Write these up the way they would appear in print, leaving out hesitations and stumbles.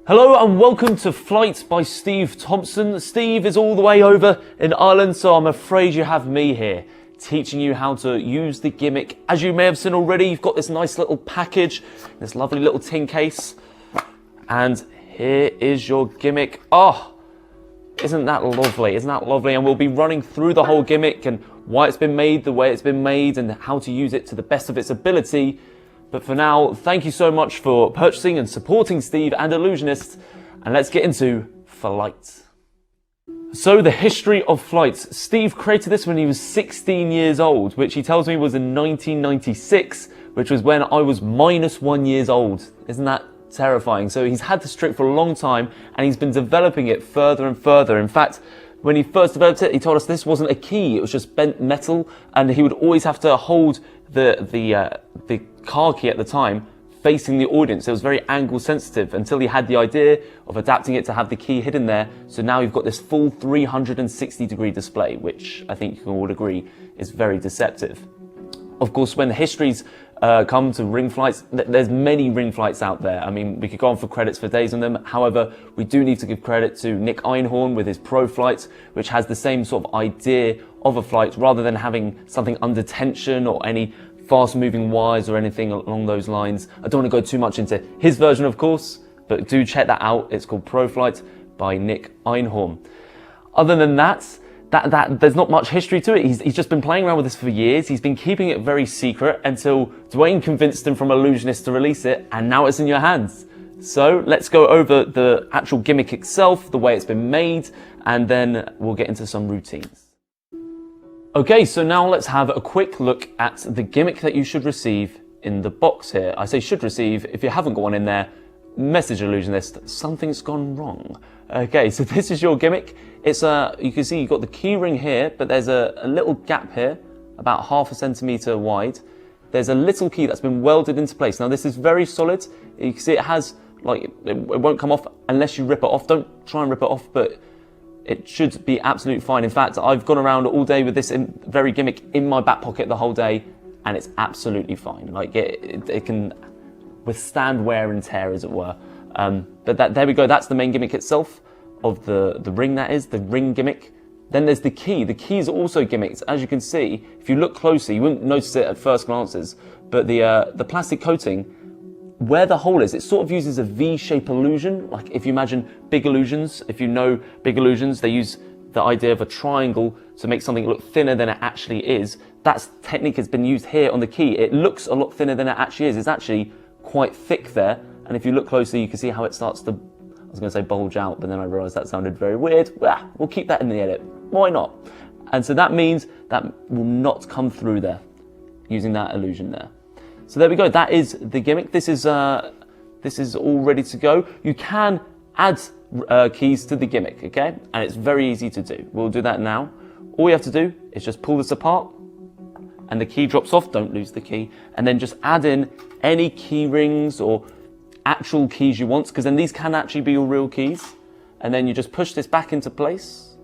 Hello and welcome to Flite by Steve Thompson. Steve is all the way over in Ireland, so I'm afraid you have me here, teaching you how to use the gimmick. As you may have seen already, you've got this nice little package, this lovely little tin case, and here is your gimmick. Oh, isn't that lovely? Isn't that lovely? And we'll be running through the whole gimmick and why it's been made, the way it's been made, and how to use it to the best of its ability. But for now, thank you so much for purchasing and supporting Steve and Illusionist, and let's get into Flite. So the history of Flite. Steve created this when he was 16 years old, which he tells me was in 1996, which was when I was -1 years old. Isn't that terrifying? So he's had this trick for a long time, and he's been developing it further and further. In fact, when he first developed it, he told us this wasn't a key, it was just bent metal, and he would always have to hold the car key at the time facing the audience. It was very angle sensitive until he had the idea of adapting it to have the key hidden there. So now you've got this full 360-degree display, which I think you can all agree is very deceptive. Of course, when the histories come to ring flights, there's many ring flights out there. I mean, we could go on for credits for days on them. However, we do need to give credit to Nick Einhorn with his Pro Flite, which has the same sort of idea of a flight rather than having something under tension or any fast moving wires or anything along those lines. I don't want to go too much into his version, of course, but do check that out. It's called Pro Flite by Nick Einhorn. Other than that, there's not much history to it. He's just been playing around with this for years. He's been keeping it very secret until Dwayne convinced him from Illusionist to release it, and now it's in your hands. So let's go over the actual gimmick itself, the way it's been made, and then we'll get into some routines. Okay, so now let's have a quick look at the gimmick that you should receive in the box here. I say should receive. If you haven't got one in there, message Illusionist, something's gone wrong. Okay, so this is your gimmick. It's you can see you've got the key ring here, but there's a little gap here, about 1/2 centimeter wide. There's a little key that's been welded into place. Now this is very solid. You can see it has, like, it won't come off unless you rip it off. Don't try and rip it off, but it should be absolutely fine. In fact, I've gone around all day with this very gimmick in my back pocket the whole day, and it's absolutely fine. Like it can withstand wear and tear, as it were. But there we go. That's the main gimmick itself of the ring. That is the ring gimmick. Then there's the key. The key is also gimmicked. As you can see, if you look closely, you wouldn't notice it at first glances, but the plastic coating, where the hole is, it sort of uses a V-shape illusion. Like if you imagine big illusions, if you know big illusions, they use the idea of a triangle to make something look thinner than it actually is. That technique has been used here on the key. It looks a lot thinner than it actually is. It's actually quite thick there. And if you look closely, you can see how it starts to, I was going to say bulge out, but then I realized that sounded very weird. We'll keep that in the edit. Why not? And so that means that will not come through there using that illusion there. So there we go. That is the gimmick. This is all ready to go. You can add keys to the gimmick, okay? And it's very easy to do. We'll do that now. All you have to do is just pull this apart, and the key drops off. Don't lose the key. And then just add in any key rings or actual keys you want, because then these can actually be your real keys. And then you just push this back into place,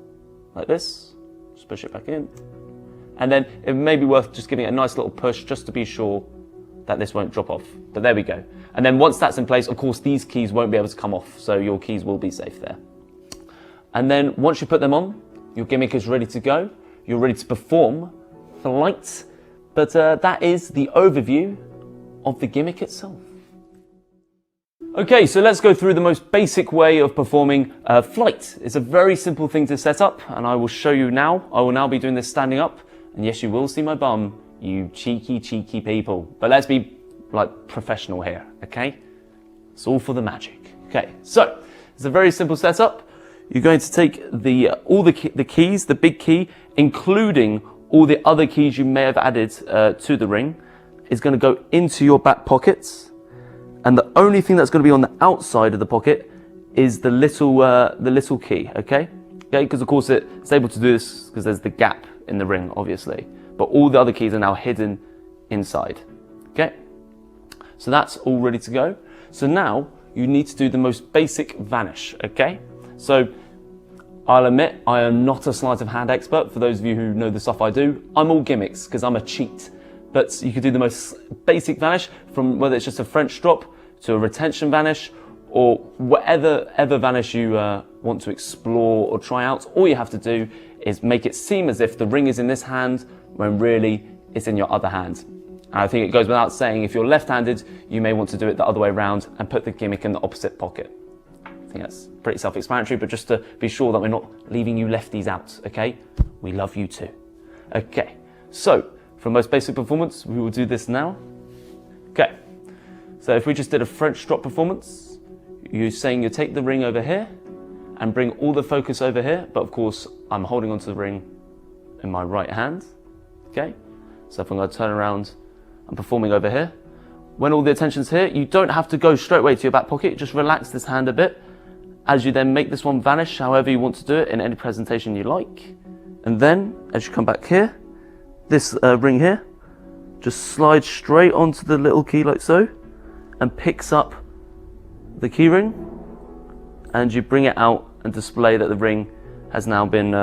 like this. Just push it back in. And then it may be worth just giving it a nice little push just to be sure that this won't drop off. But there we go. And then once that's in place, of course, these keys won't be able to come off, so your keys will be safe there. And then once you put them on, your gimmick is ready to go. You're ready to perform Flite. But that is the overview of the gimmick itself. Okay, so let's go through the most basic way of performing Flite. It's a very simple thing to set up, and I will show you now. I will now be doing this standing up, and yes, you will see my bum, you cheeky people. But let's be like professional here, okay? It's all for the magic. Okay, so it's a very simple setup. You're going to take all the keys, the big key, including all the other keys you may have added to the ring, is going to go into your back pockets. And the only thing that's going to be on the outside of the pocket is the little key, okay? Okay, because of course it's able to do this because there's the gap in the ring, obviously. But all the other keys are now hidden inside, okay? So that's all ready to go. So now you need to do the most basic vanish, okay? So I'll admit I am not a sleight of hand expert. For those of you who know the stuff I do, I'm all gimmicks because I'm a cheat. But you could do the most basic vanish, from whether it's just a French drop to a retention vanish, or whatever vanish you want to explore or try out, all you have to do is make it seem as if the ring is in this hand when really it's in your other hand. And I think it goes without saying, if you're left-handed, you may want to do it the other way around and put the gimmick in the opposite pocket. I think that's pretty self-explanatory, but just to be sure that we're not leaving you lefties out, okay? We love you too. Okay, so for most basic performance, we will do this now. Okay, so if we just did a French drop performance, you're saying you take the ring over here and bring all the focus over here, but of course, I'm holding onto the ring in my right hand, okay? So if I'm gonna turn around, I'm performing over here. When all the attention's here, you don't have to go straight away to your back pocket, just relax this hand a bit as you then make this one vanish however you want to do it in any presentation you like. And then, as you come back here, this ring here just slides straight onto the little key like so and picks up the key ring, and you bring it out and display that the ring has now been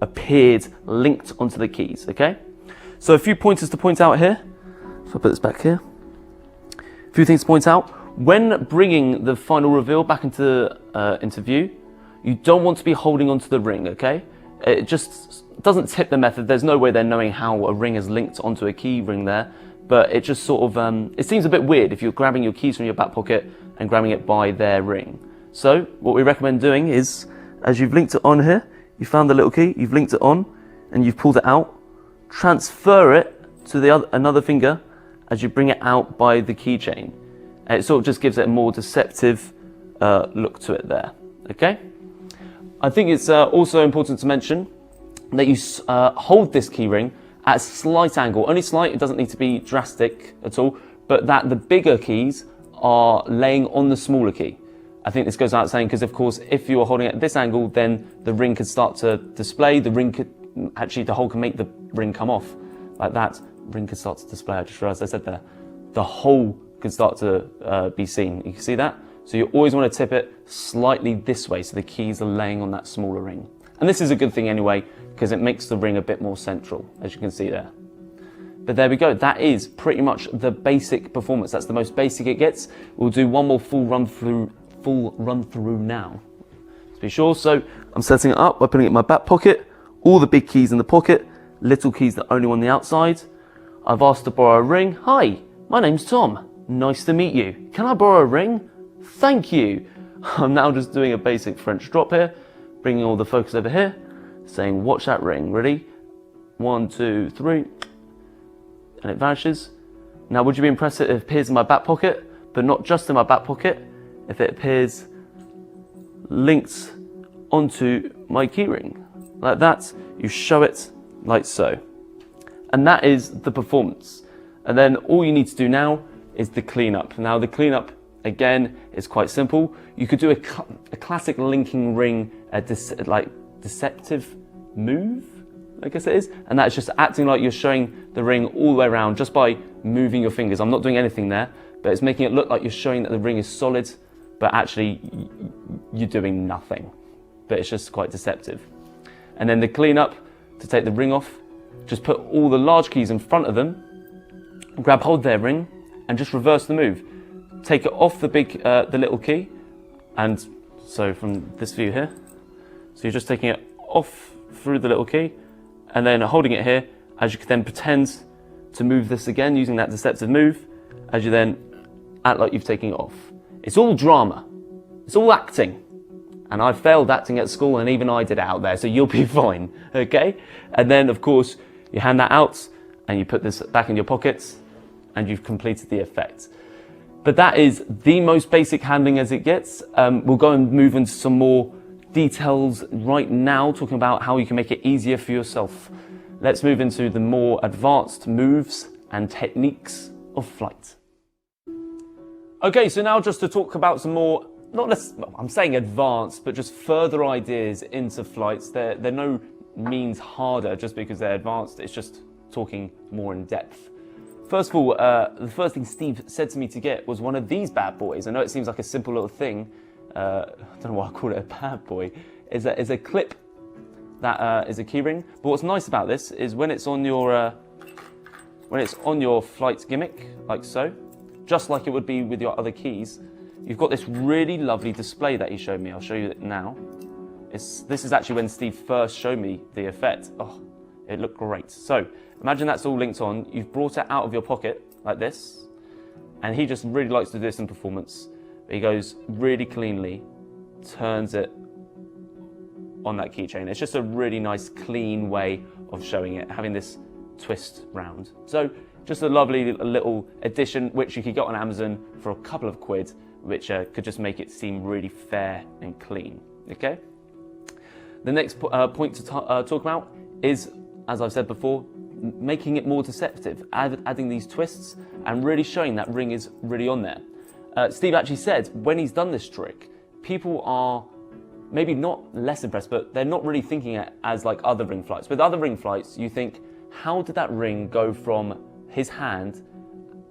appeared linked onto the keys, okay? So a few pointers to point out here. If I put this back here, a few things to point out. When bringing the final reveal back into view, you don't want to be holding onto the ring, okay? It just doesn't tip the method. There's no way they're knowing how a ring is linked onto a key ring there, but it just sort of, it seems a bit weird if you're grabbing your keys from your back pocket and grabbing it by their ring. So what we recommend doing is, as you've linked it on here, you found the little key, you've linked it on, and you've pulled it out, transfer it to another finger as you bring it out by the keychain. It sort of just gives it a more deceptive look to it there, okay? I think it's also important to mention that you hold this key ring at a slight angle, only slight, it doesn't need to be drastic at all, but that the bigger keys are laying on the smaller key. I think this goes without saying, because of course, if you are holding it at this angle, then the ring could start to display, the ring could, actually the hole can make the ring come off, like that. Ring could start to display. I just realized I said there. The hole could start to be seen. You can see that? So you always want to tip it slightly this way so the keys are laying on that smaller ring. And this is a good thing anyway, because it makes the ring a bit more central, as you can see there. But there we go. That is pretty much the basic performance. That's the most basic it gets. We'll do one more full run through now. To be sure. So I'm setting it up by putting it in my back pocket, all the big keys in the pocket, little keys that only on the outside. I've asked to borrow a ring. Hi, my name's Tom. Nice to meet you. Can I borrow a ring? Thank you. I'm now just doing a basic French drop here, bringing all the focus over here, saying watch that ring. Ready? 1, 2, 3. And it vanishes. Now would you be impressed if it appears in my back pocket, but not just in my back pocket, if it appears linked onto my keyring. Like that, you show it like so. And that is the performance. And then all you need to do now is the cleanup. Now the cleanup, again, is quite simple. You could do a classic linking ring, like deceptive move, I guess it is. And that's just acting like you're showing the ring all the way around just by moving your fingers. I'm not doing anything there, but it's making it look like you're showing that the ring is solid, but actually you're doing nothing. But it's just quite deceptive. And then the cleanup, to take the ring off, just put all the large keys in front of them, grab hold of their ring, and just reverse the move. Take it off the little key, and so from this view here, so you're just taking it off through the little key, and then holding it here, as you can then pretend to move this again using that deceptive move, as you then act like you've taken it off. It's all drama, it's all acting. And I failed acting at school, and even I did it out there, so you'll be fine, okay? And then, of course, you hand that out, and you put this back in your pockets, and you've completed the effect. But that is the most basic handling as it gets. We'll go and move into some more details right now, talking about how you can make it easier for yourself. Let's move into the more advanced moves and techniques of Flite. Okay, so now just to talk about some more, not less, well, I'm saying advanced, but just further ideas into Flites. They're no means harder just because they're advanced. It's just talking more in depth. First of all, the first thing Steve said to me to get was one of these bad boys. I know it seems like a simple little thing. I don't know why I call it a bad boy. Is a clip that is a keyring. But what's nice about this is when it's on your Flite gimmick, like so, just like it would be with your other keys, you've got this really lovely display that he showed me. I'll show you it now. This is actually when Steve first showed me the effect. Oh, it looked great. So imagine that's all linked on. You've brought it out of your pocket like this, and he just really likes to do this in performance. He goes really cleanly, turns it on that keychain. It's just a really nice, clean way of showing it, having this twist round. So just a lovely little addition, which you could get on Amazon for a couple of quid, which could just make it seem really fair and clean. Okay. The next point to talk about is, as I've said before, making it more deceptive, adding these twists and really showing that ring is really on there. Steve actually said when he's done this trick, people are maybe not less impressed, but they're not really thinking it as like other ring flights. With other ring flights, you think, how did that ring go from his hand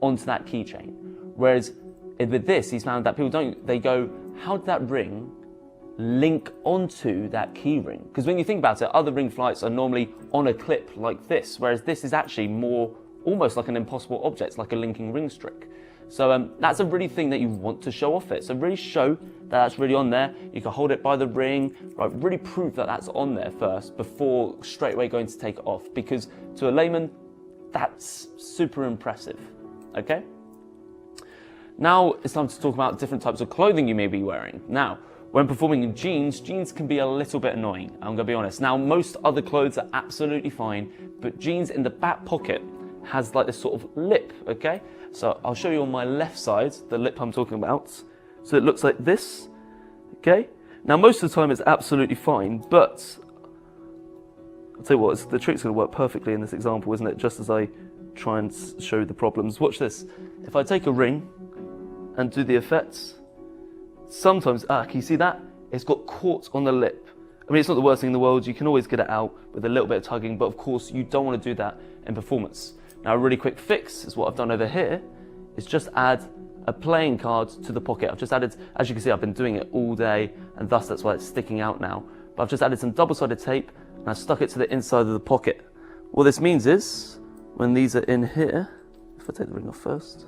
onto that keychain? Whereas with this, he's found that people don't, they go, how did that ring link onto that key ring? Because when you think about it, other ring flights are normally on a clip like this, whereas this is actually more almost like an impossible object, like a linking ring trick. So that's a really thing that you want to show off it. So really show that that's really on there. You can hold it by the ring, right? Really prove that that's on there first before straight away going to take it off, because to a layman, that's super impressive, okay? Now it's time to talk about different types of clothing you may be wearing. Now, when performing in jeans, jeans can be a little bit annoying, I'm gonna be honest. Now, most other clothes are absolutely fine, but jeans in the back pocket has like this sort of lip, okay? So I'll show you on my left side, the lip I'm talking about. So it looks like this, okay? Now, most of the time it's absolutely fine, but I'll tell you what, the trick's gonna work perfectly in this example, isn't it? Just as I try and show the problems. Watch this. If I take a ring and do the effects, sometimes, can you see that? It's got caught on the lip. I mean, it's not the worst thing in the world. You can always get it out with a little bit of tugging, but of course you don't want to do that in performance. Now, a really quick fix is what I've done over here, is just add a playing card to the pocket. I've just added, as you can see, I've been doing it all day, and thus that's why it's sticking out now. But I've just added some double-sided tape, and I stuck it to the inside of the pocket. What this means is, when these are in here, if I take the ring off first,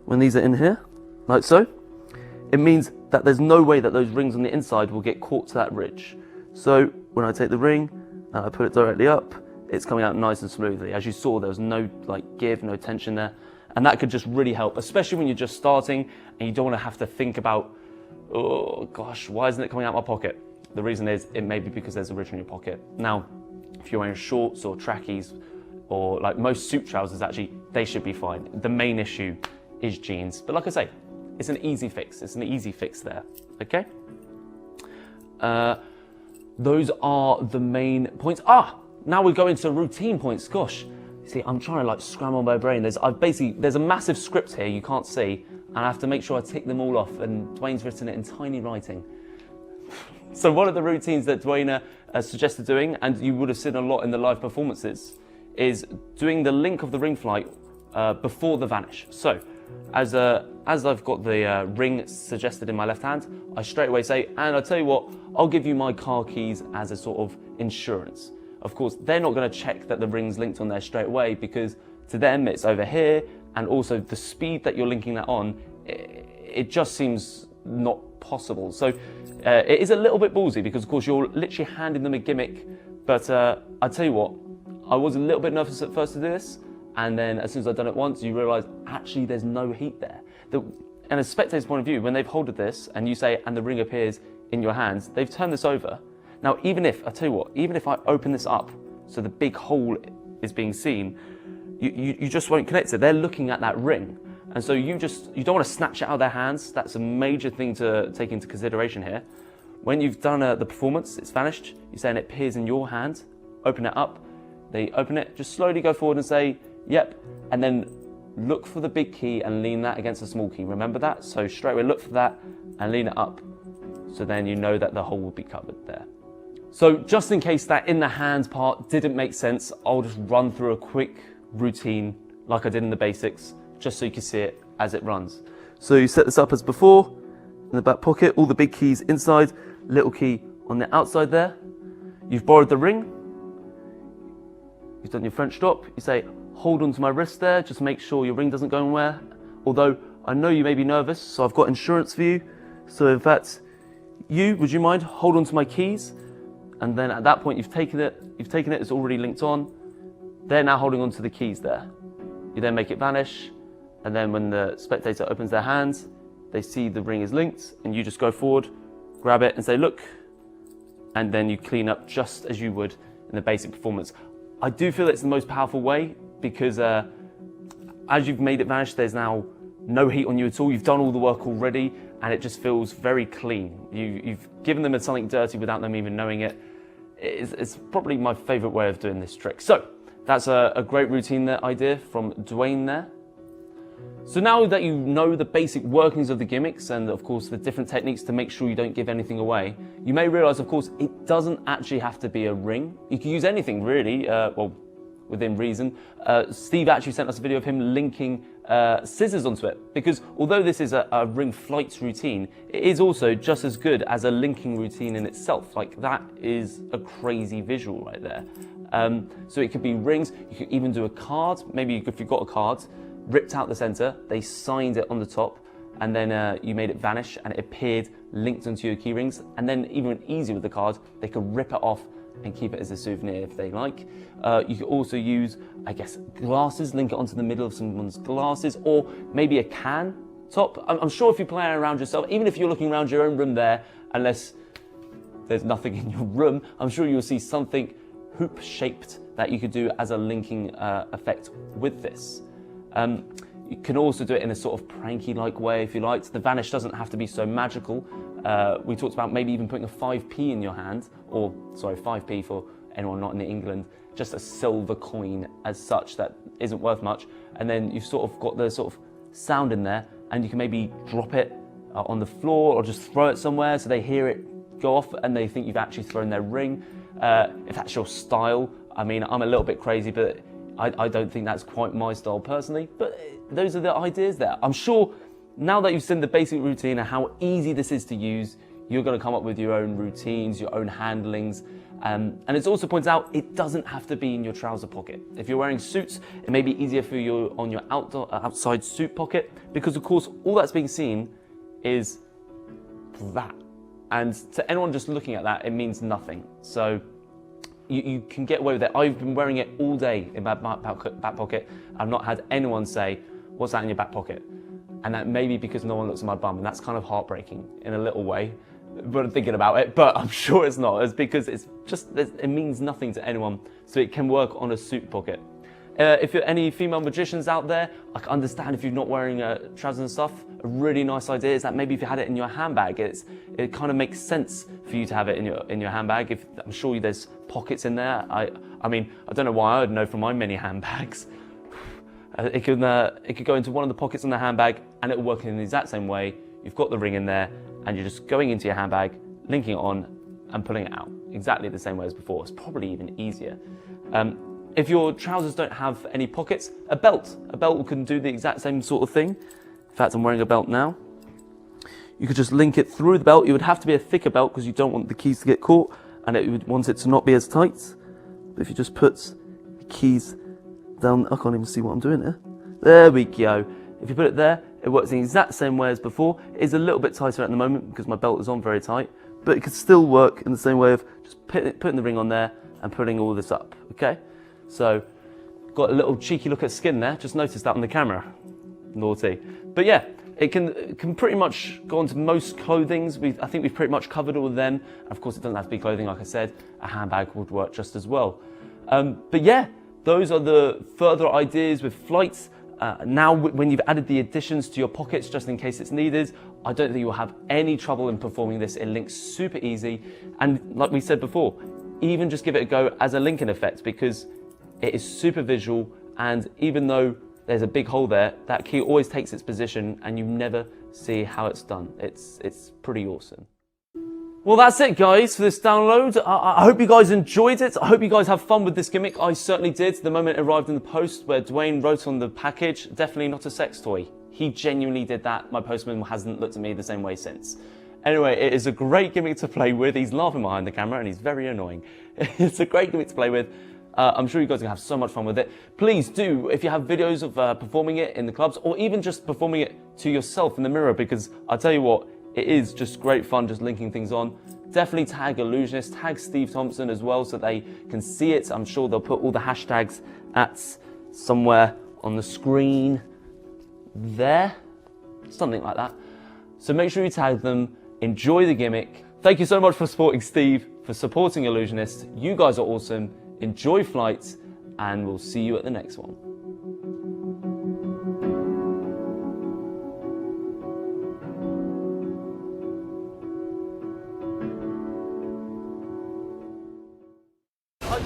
when these are in here, like so, it means that there's no way that those rings on the inside will get caught to that ridge. So when I take the ring and I put it directly up, it's coming out nice and smoothly. As you saw, there was no like give, no tension there. And that could just really help, especially when you're just starting and you don't want to have to think about, oh gosh, why isn't it coming out my pocket? The reason is it may be because there's a ridge in your pocket. Now, if you're wearing shorts or trackies or like most suit trousers, actually, they should be fine. The main issue is jeans. But like I say, it's an easy fix. It's an easy fix there, okay? Those are the main points. Now we go into routine points. Gosh, see, I'm trying to like scramble my brain. There's a massive script here you can't see, and I have to make sure I tick them all off, and Dwayne's written it in tiny writing. So one of the routines that Dwayne suggested doing, and you would have seen a lot in the live performances, is doing the link of the ring flight before the vanish. So, as I've got the ring suggested in my left hand, I straight away say, and I'll tell you what, I'll give you my car keys as a sort of insurance. Of course, they're not going to check that the ring's linked on there straight away, because to them it's over here, and also the speed that you're linking that on, it just seems not possible. So it is a little bit ballsy, because of course you're literally handing them a gimmick, but I tell you what, I was a little bit nervous at first to do this, and then as soon as I've done it once, you realise actually there's no heat there. And a spectator's point of view, when they've holded this and you say, and the ring appears in your hands, they've turned this over. Now, even if I open this up so the big hole is being seen, you just won't connect it. They're looking at that ring. And so you don't want to snatch it out of their hands. That's a major thing to take into consideration here. When you've done the performance, it's vanished, you say, and it appears in your hand, open it up. They open it, just slowly go forward and say, yep, and then look for the big key and lean that against the small key. Remember that? So straight away look for that and lean it up. So then you know that the hole will be covered there. So just in case that in the hands part didn't make sense, I'll just run through a quick routine like I did in the basics, just so you can see it as it runs. So you set this up as before, in the back pocket, all the big keys inside, little key on the outside there. You've borrowed the ring. You've done your French drop. You say, hold onto my wrist there, just make sure your ring doesn't go anywhere. Although I know you may be nervous, so I've got insurance for you. So if that's you, would you mind hold on to my keys? And then at that point, you've taken it, it's already linked on. They're now holding on to the keys there. You then make it vanish, and then when the spectator opens their hands, they see the ring is linked, and you just go forward, grab it and say, look, and then you clean up just as you would in the basic performance. I do feel it's the most powerful way because as you've made it vanish, there's now no heat on you at all. You've done all the work already, and it just feels very clean. You've given them something dirty without them even knowing it. It's probably my favorite way of doing this trick. So that's a great routine idea from Dwayne there. So now that you know the basic workings of the gimmicks and of course the different techniques to make sure you don't give anything away, you may realize of course it doesn't actually have to be a ring. You can use anything really, well, within reason. Steve actually sent us a video of him linking scissors onto it, because although this is a ring flight routine, it is also just as good as a linking routine in itself. Like, that is a crazy visual right there. So it could be rings, you could even do a card, maybe if you've got a card, ripped out the center, they signed it on the top, and then you made it vanish and it appeared linked onto your key rings. And then even easier with the card, they could rip it off and keep it as a souvenir if they like. You could also use, I guess, glasses, link it onto the middle of someone's glasses, or maybe a can top. I'm sure if you play around yourself, even if you're looking around your own room there, unless there's nothing in your room, I'm sure you'll see something hoop-shaped that you could do as a linking effect with this. You can also do it in a sort of pranky-like way if you like. The vanish doesn't have to be so magical. We talked about maybe even putting a 5p in your hand, or sorry, 5p for anyone not in England, just a silver coin as such that isn't worth much. And then you've sort of got the sort of sound in there, and you can maybe drop it on the floor or just throw it somewhere so they hear it go off and they think you've actually thrown their ring. If that's your style, I mean, I'm a little bit crazy, but I don't think that's quite my style personally, but those are the ideas there. I'm sure now that you've seen the basic routine and how easy this is to use, you're going to come up with your own routines, your own handlings. And it also points out it doesn't have to be in your trouser pocket. If you're wearing suits, it may be easier for you on your outside suit pocket, because of course all that's being seen is that. And to anyone just looking at that, it means nothing. So you can get away with it. I've been wearing it all day in my back pocket. I've not had anyone say, what's that in your back pocket? And that may be because no one looks at my bum, and that's kind of heartbreaking in a little way, but I'm thinking about it, but I'm sure it's not. It's because it means nothing to anyone, so it can work on a suit pocket. If you're any female magicians out there, I can understand if you're not wearing trousers and stuff. A really nice idea is that maybe if you had it in your handbag, it kind of makes sense for you to have it in your handbag. I'm sure there's pockets in there. I mean, I don't know why I would know from my many handbags. It could go into one of the pockets in the handbag, and it will work in the exact same way. You've got the ring in there, and you're just going into your handbag, linking it on, and pulling it out. Exactly the same way as before. It's probably even easier. If your trousers don't have any pockets, a belt can do the exact same sort of thing. In fact, I'm wearing a belt now. You could just link it through the belt. It would have to be a thicker belt because you don't want the keys to get caught, and you would want it to not be as tight. But if you just put the keys down, I can't even see what I'm doing there. There we go. If you put it there, it works the exact same way as before. It is a little bit tighter at the moment because my belt is on very tight, but it could still work in the same way of just putting the ring on there and putting all this up, okay? So, got a little cheeky look at skin there. Just noticed that on the camera. Naughty. But yeah, it can pretty much go onto most clothings. I think we've pretty much covered all of them. Of course, it doesn't have to be clothing, like I said. A handbag would work just as well. But yeah, those are the further ideas with Flite. Now, when you've added the additions to your pockets, just in case it's needed, I don't think you'll have any trouble in performing this. It links super easy. And like we said before, even just give it a go as a linking effect, because it is super visual, and even though there's a big hole there, that key always takes its position and you never see how it's done. It's pretty awesome. Well, that's it, guys, for this download. I hope you guys enjoyed it. I hope you guys have fun with this gimmick. I certainly did. The moment it arrived in the post where Dwayne wrote on the package, definitely not a sex toy. He genuinely did that. My postman hasn't looked at me the same way since. Anyway, it is a great gimmick to play with. He's laughing behind the camera and he's very annoying. It's a great gimmick to play with. I'm sure you guys are going to have so much fun with it. Please do, if you have videos of performing it in the clubs, or even just performing it to yourself in the mirror, because I'll tell you what, it is just great fun just linking things on. Definitely tag Illusionist, tag Steve Thompson as well so they can see it. I'm sure they'll put all the hashtags at somewhere on the screen there, something like that. So make sure you tag them, enjoy the gimmick. Thank you so much for supporting Steve, for supporting Illusionist. You guys are awesome. Enjoy Flite, and we'll see you at the next one.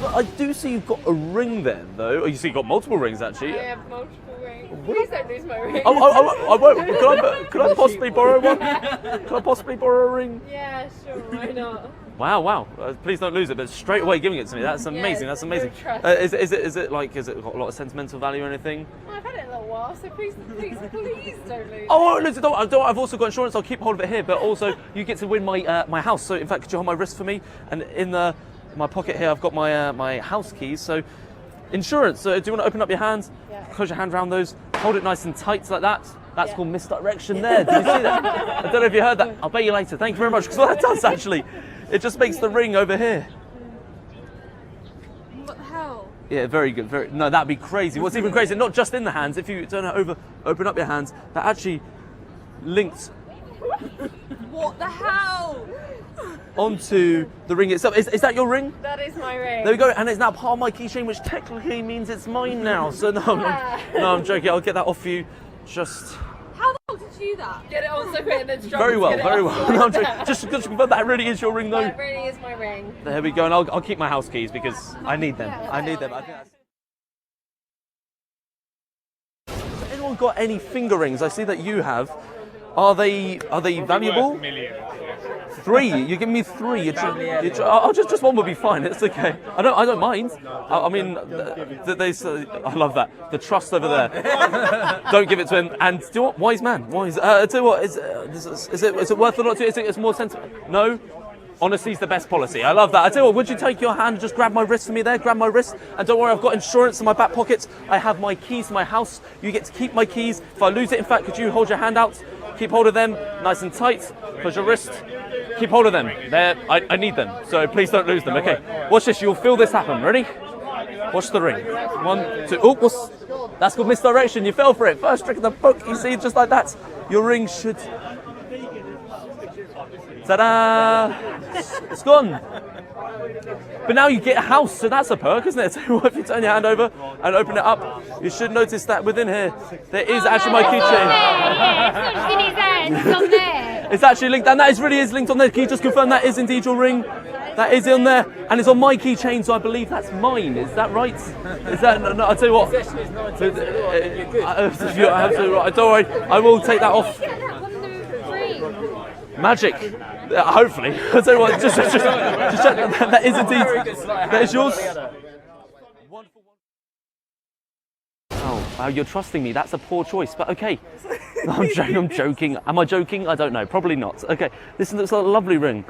I do see you've got a ring there, though. Oh, you see you've got multiple rings, actually. I have multiple rings. Please don't lose my ring. I won't. Could I possibly borrow one? Could I possibly borrow a ring? Yeah, sure. Why not? Wow. Please don't lose it, but straight away giving it to me. That's amazing. That's amazing. Is it got a lot of sentimental value or anything? Well, I've had it a little while, so please don't lose it. Oh, I won't lose it. Don't. I've also got insurance. I'll keep hold of it here, but also you get to win my house. So in fact, could you hold my wrist for me? And in my pocket here, I've got my house keys. So insurance. So do you want to open up your hand? Yeah. Close your hand around those. Hold it nice and tight like that. That's called misdirection there. Did you see that? I don't know if you heard that. I'll pay you later. Thank you very much. Because what that does actually, it just makes the ring over here. What the hell? Yeah, very good. No, that'd be crazy. What's even crazier, not just in the hands. If you turn it over, open up your hands, that actually links What the hell? onto the ring itself. Is that your ring? That is my ring. There we go, and it's now part of my keychain, which technically means it's mine now. So no, I'm joking. I'll get that off you. Just How the hell did you do that? Get it on so quick and then struggle. very well. No, I'm joking. Just to confirm that really is your ring, though. That really is my ring. There we go, and I'll keep my house keys because I need them. I need them. I think that's... Has anyone got any finger rings? I see that you have. Are they valuable? Three. You're giving me three. Just one would be fine. It's okay. I don't mind. I mean, I love that. The trust over there. Don't give it to him. And do you know what? Wise man. Wise. I tell you what. Is it worth a lot to you? It's more sensible. No. Honesty is the best policy. I love that. I tell you what, would you take your hand, just grab my wrist for me there, grab my wrist, and don't worry, I've got insurance in my back pocket. I have my keys to my house. You get to keep my keys. If I lose it, in fact, could you hold your hand out? Keep hold of them, nice and tight. Close your wrist. Keep hold of them. I need them, so please don't lose them. Okay, watch this. You'll feel this happen. Ready? Watch the ring. 1, 2. Oh, that's called misdirection. You fell for it. First trick of the book. You see, just like that. Your ring should... Ta-da! It's gone. But now you get a house, so that's a perk, isn't it? So if you turn your hand over and open it up, you should notice that within here, there is actually my keychain. It's not just in his hand, it's on there. It's actually linked, and that really is linked on there. Can you just confirm that is indeed your ring? That is on there, and it's on my keychain, so I believe that's mine. Is that right? Is that? No, I'll tell you what. Absolutely right. Don't worry, I will take that off. Magic. Hopefully. I'll tell you what, just check. That is indeed. That is yours. Oh, wow, you're trusting me. That's a poor choice, but okay. No, I'm joking. Am I joking? I don't know. Probably not. Okay, this looks like a lovely ring.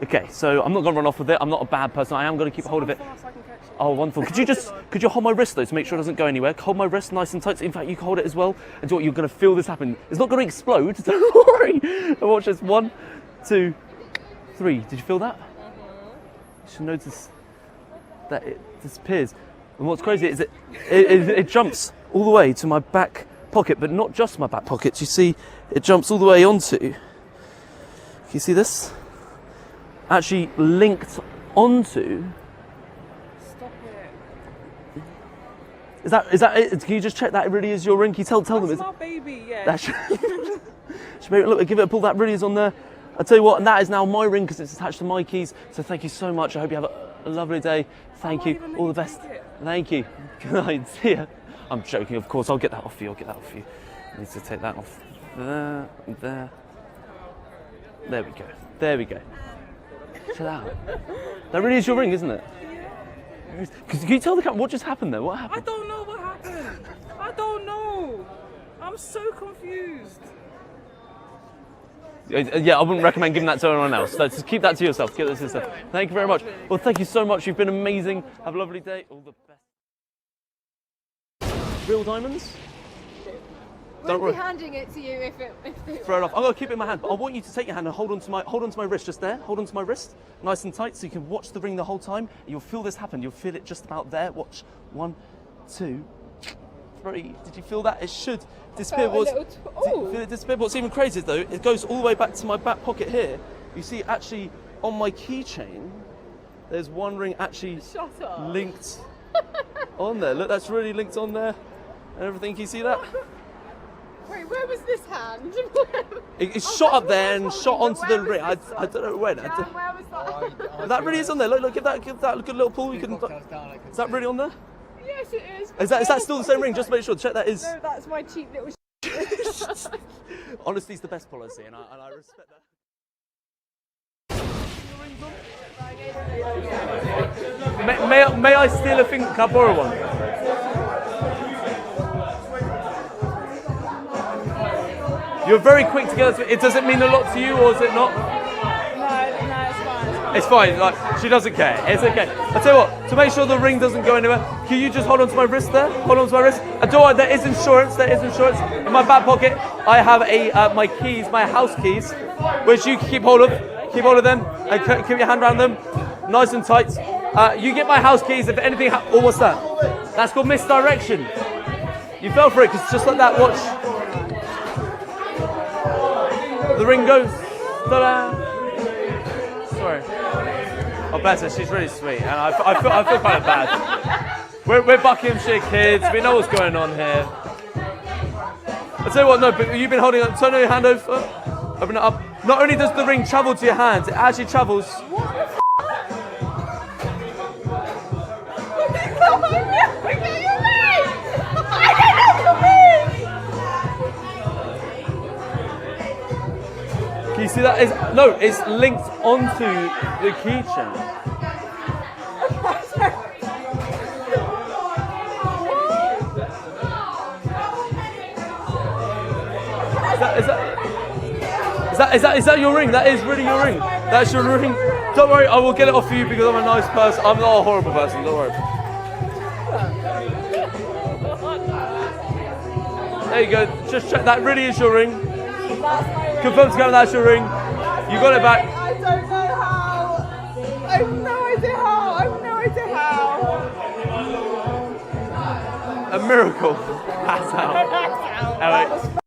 Okay, so I'm not going to run off with it. I'm not a bad person. I am going to keep hold of it. Oh, wonderful. Could you hold my wrist though to make sure it doesn't go anywhere? Hold my wrist nice and tight. In fact, you can hold it as well. And do what, you're going to feel this happen. It's not going to explode. Don't worry. And watch this. 1, 2, 3. Did you feel that? You should notice that it disappears. And what's crazy is it jumps all the way to my back pocket, but not just my back pocket. You see, it jumps all the way onto. Can you see this? Actually linked onto. Stop it. Is that it? Can you just check that it really is your ring? Can you tell them? That's my baby, yeah. That should look, give it a pull. That really is on there. I'll tell you what, and that is now my ring because it's attached to my keys. So thank you so much. I hope you have a lovely day. Thank you. All the best. Thank you. Good night. See ya. I'm joking, of course. I'll get that off for you. I need to take that off. There. There we go. There we go. Check that out. That really is your ring, isn't it? Yeah. Can you tell the camera what just happened there? What happened? I don't know what happened. I don't know. I'm so confused. Yeah, I wouldn't recommend giving that to anyone else. So just keep that to yourself. Keep that to yourself. Thank you very much. Well, thank you so much. You've been amazing. Have a lovely day. All the best. Real diamonds? We'll be handing it to you if they Throw it off. I'm gonna keep it in my hand, but I want you to take your hand and hold onto my wrist just there. Hold onto my wrist, nice and tight, so you can watch the ring the whole time. You'll feel this happen. You'll feel it just about there. Watch. 1, 2, 3. Did you feel that? It should disappear. Did you feel it disappear? What's even crazier though, it goes all the way back to my back pocket here. You see, actually on my keychain, there's one ring actually linked on there. Look, that's really linked on there, and everything. Can you see that? Wait, where was this hand? It's shot up there and shot onto the ring. I don't know when. Where was that? That really is on there. Look, give that a good little pull. You can. Is that really on there? Yes, it is. Is that still the same ring? Just to make sure. Check that is. No, that's my cheap little. Honesty's the best policy, and I respect that. May I steal a finger? Can I borrow one? You're very quick to get us. It doesn't mean a lot to you, or is it not? No, it's fine. It's fine. Like, she doesn't care. It's okay. I tell you what. To make sure the ring doesn't go anywhere, can you just hold on to my wrist there? Hold on to my wrist. And don't worry, there is insurance. There is insurance. In my back pocket, I have my keys, my house keys, which you can keep hold of. Keep hold of them and keep your hand around them, nice and tight. You get my house keys if anything. Oh, what's that? That's called misdirection. You fell for it because just like that. Watch. The ring goes. Ta-da! Sorry. Oh, bless her. She's really sweet, and I feel kind of bad. We're Buckinghamshire kids. We know what's going on here. I tell you what. No, but you've been holding up. Turn your hand over. Open it up. Not only does the ring travel to your hands, it actually travels. Can you see that? It's linked onto the keychain. Is that your ring? That is really your ring. That's your ring. Don't worry, I will get it off for you because I'm a nice person. I'm not a horrible person. Don't worry. There you go. Just check. That really is your ring. Confirm to go. That's your ring. You got it back. I don't know how. I have no idea how. A miracle. That's how. That's how.